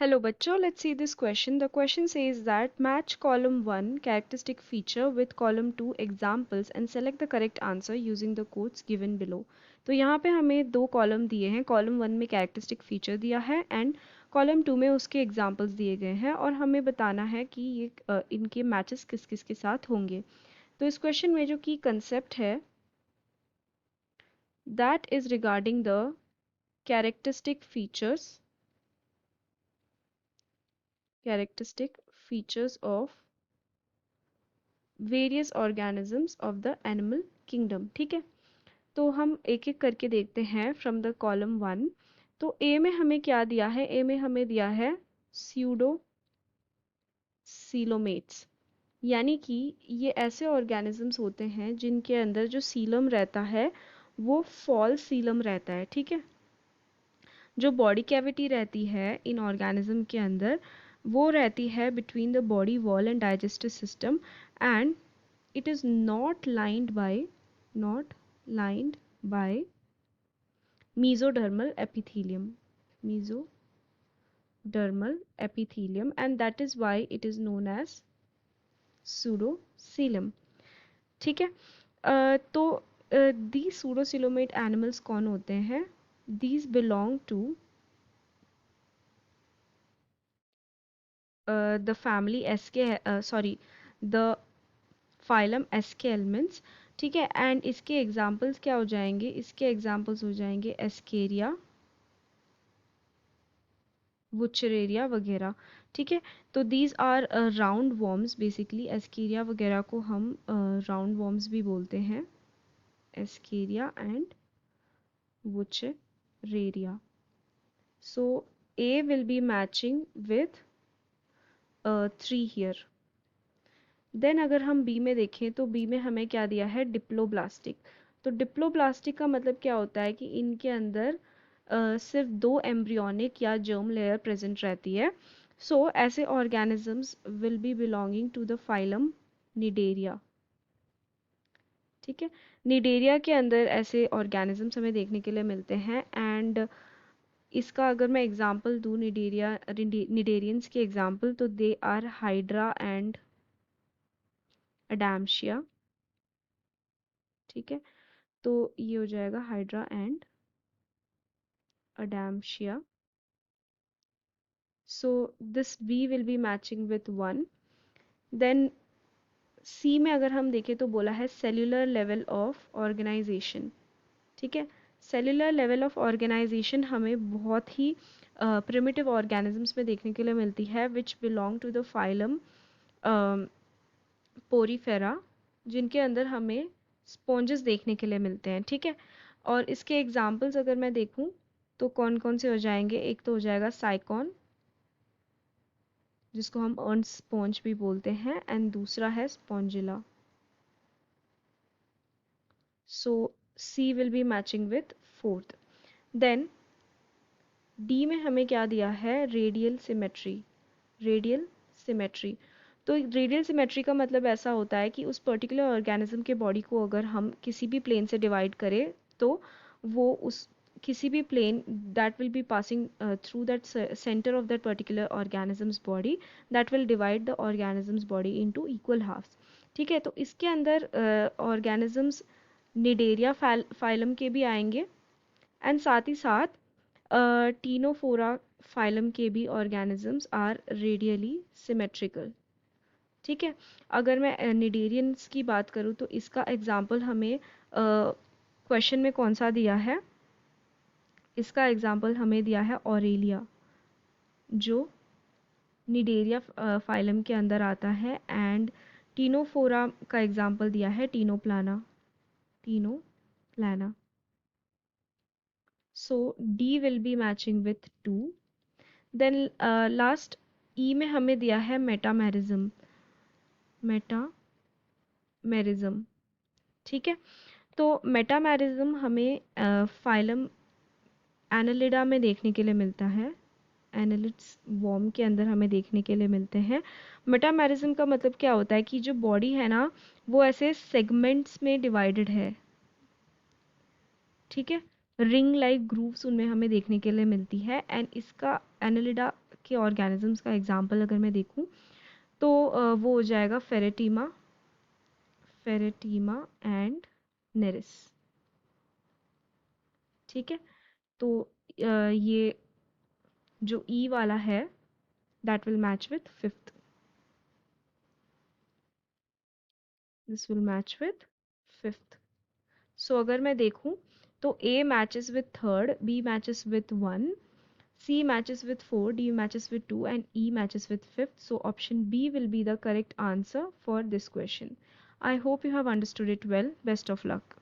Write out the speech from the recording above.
Hello bachcho, let's see this question. The question says that match column 1 characteristic feature with column 2 examples and select the correct answer using the quotes given below. तो यहाँ पे हमें दो column दिए हैं. Column 1 में characteristic feature दिया है एंड कॉलम 2 में उसके एग्जाम्पल्स दिए गए हैं और हमें बताना है कि ये इनके मैचेस किस किस के साथ होंगे. तो इस क्वेश्चन में जो की कंसेप्ट है that is regarding the characteristic features of various organisms of the animal kingdom. ठीक है, तो हम एक एक करके देखते हैं फ्रॉम द कॉलम 1. तो ए में हमें क्या दिया है? ए में हमें दिया है स्यूडो सीलोमेट्स, यानी कि ये ऐसे ऑर्गेनिजम्स होते हैं जिनके अंदर जो सीलम रहता है वो फॉल्स सीलम रहता है. ठीक है, जो बॉडी कैविटी रहती है इन ऑर्गेनिज्म के अंदर वो रहती है between the body wall and digestive system and it is not lined by mesodermal epithelium and that is why it is known as pseudocoelom. ठीक है, तो these pseudocoelomate animals कौन होते हैं? These belong to the family the phylum एस्केलमेंट्स. ठीक है, and इसके examples क्या हो जाएंगे? इसके एग्जाम्पल्स हो जाएंगे एस्केरिया, वुचरेरिया वगैरह. ठीक है, तो these are round worms. Basically ascaris वगैरह को हम राउंड वॉर्म्स भी बोलते हैं, ascaris and wuchereria. So A will be matching with 3 here. Then अगर हम बी में देखें तो बी में हमें क्या दिया है? डिप्लोब्लास्टिक. तो डिप्लोब्लास्टिक का मतलब क्या होता है कि इनके अंदर सिर्फ 2 एम्ब्रियोनिक या जर्म लेयर प्रेजेंट रहती है. सो ऐसे organisms will be belonging to the phylum cnidaria. ठीक है, निडेरिया के अंदर ऐसे ऑर्गेनिजम्स हमें देखने के लिए मिलते हैं एंड इसका अगर मैं एग्जांपल दूँ निडेरियंस के एग्जांपल, तो they are hydra and Adamsia. ठीक है, तो ये हो जाएगा hydra and Adamsia. So this be will be matching with 1. Then C में अगर हम देखें तो बोला है सेल्यूलर लेवल ऑफ ऑर्गेनाइजेशन. ठीक है, सेल्यूलर लेवल ऑफ ऑर्गेनाइजेशन हमें बहुत ही प्रिमिटिव ऑर्गेनिजम्स में देखने के लिए मिलती है which belong to the phylum porifera, जिनके अंदर हमें स्पॉन्जेस देखने के लिए मिलते हैं. ठीक है, और इसके एग्जाम्पल्स अगर मैं देखूं तो कौन कौन से हो जाएंगे? एक तो हो जाएगा साइकॉन, जिसको हम अर्न स्पॉन्ज भी बोलते हैं, एंड दूसरा है spongilla. So C will be matching with 4th. Then D में हमें क्या दिया है? Radial symmetry. तो रेडियल सिमेट्री का मतलब ऐसा होता है कि उस पर्टिकुलर ऑर्गेनिज्म के बॉडी को अगर हम किसी भी प्लेन से डिवाइड करें तो वो उस किसी भी plane that will be passing through that center of that particular organism's body that will divide the organism's body into equal halves. ठीक है, तो इसके अंदर organisms निडेरिया फाइलम के भी आएंगे एंड साथ ही साथ टीनोफोरा फाइलम के भी ऑर्गेनिजम्स आर रेडियली सिमेट्रिकल. ठीक है, अगर मैं निडेरियंस की बात करूँ तो इसका एग्जाम्पल हमें क्वेश्चन में कौन सा दिया है? इसका एग्जाम्पल हमें दिया है ऑरेलिया, जो निडेरिया फाइलम के अंदर आता है, एंड टीनोफोरा का एग्जाम्पल दिया है Ctenoplana. So D will be matching with 2. Then last E में हमें दिया है मेटामेरिज्म. ठीक है, तो मेटामेरिज्म हमें फाइलम एनालिडा में देखने के लिए मिलता है. एनालिड्स वॉर्म के अंदर हमें देखने के लिए मिलते हैं. मेटामेरिज्म का मतलब क्या होता है कि जो बॉडी है ना वो ऐसे सेगमेंट्स में डिवाइडेड है. ठीक है, रिंग लाइक ग्रूव्स उनमें हमें देखने के लिए मिलती है एंड इसका एनालिडा के ऑर्गेनिजम्स का एग्जाम्पल अगर मैं देखूँ तो वो हो जाएगा फेरेटीमा, फेरेटीमा एंड नेरिस। ठीक है, तो ये जो ई वाला है that will match with fifth, this will match with fifth. So अगर मैं देखूं तो A matches with third, B matches with one, C matches with 4, D matches with 2 and E matches with fifth. So option B will be the correct answer for this question. I hope you have understood it well. Best of luck.